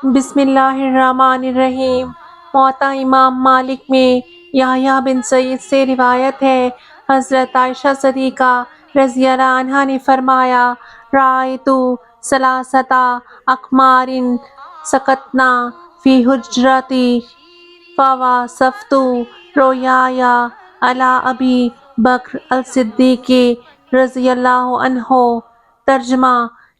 بسم اللہ الرحمن الرحیم۔ موطا امام مالک میں یحییٰ بن سعید سے روایت ہے، حضرت عائشہ صدیقہ رضی اللہ عنہا نے فرمایا، رأیت ثلاثۃ اقمار سقطنا فی حجرتی فوصفت رؤیای علی ابی بکر الصدیق رضی اللہ عنہ۔ ترجمہ: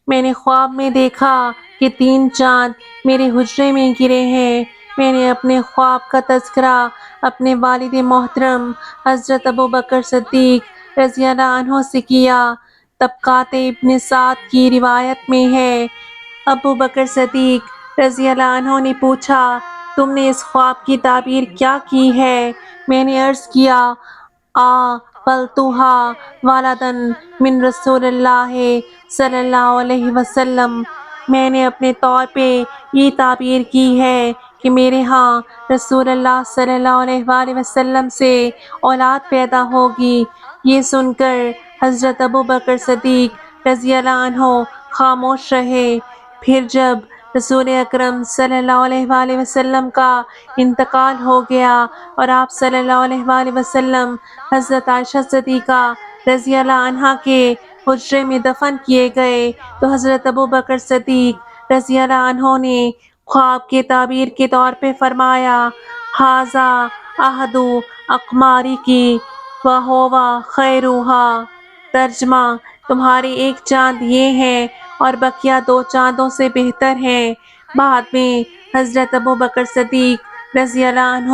میں نے خواب میں دیکھا کہ 3 چاند میرے حجرے میں گرے ہیں۔ میں نے اپنے خواب کا تذکرہ اپنے والد محترم حضرت ابوبکر صدیق رضی اللہ عنہ سے کیا۔ طبقات ابن سعد کی روایت میں ہے، ابوبکر صدیق رضی اللہ عنہ نے پوچھا، تم نے اس خواب کی تعبیر کیا کی ہے؟ میں نے عرض کیا، قَابَلْتُہَا وَلَدًا مِن رسول اللہ صلی اللہ علیہ وسلم۔ میں نے اپنے طور پہ یہ تعبیر کی ہے کہ میرے ہاں رسول اللہ صلی اللہ علیہ وآلہ وسلم سے اولاد پیدا ہوگی۔ یہ سن کر حضرت ابوبکر صدیق رضی اللہ عنہ خاموش رہے۔ پھر جب رسول اکرم صلی اللہ علیہ وآلہ وسلم کا انتقال ہو گیا اور آپ صلی اللہ علیہ وآلہ وسلم حضرت عائشہ صدیقہ رضی اللہ عنہا کے حجرے میں دفن کیے گئے تو حضرت ابوبکر صدیق رضی اللہ عنہ نے خواب کے تعبیر کے طور پہ فرمایا، ھذا احد اقمارکی وھو خیرھا۔ ترجمہ: تمہارے ایک چاند یہ ہے اور بقیہ 2 چاندوں سے بہتر ہیں۔ بعد میں حضرت ابوبکر صدیق رضی اللہ عنہ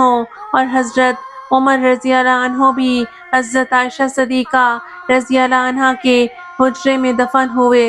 اور حضرت عمر رضی اللہ عنہ بھی حضرت عائشہ صدیقہ رضی اللہ عنہا کے حجرے میں دفن ہوئے۔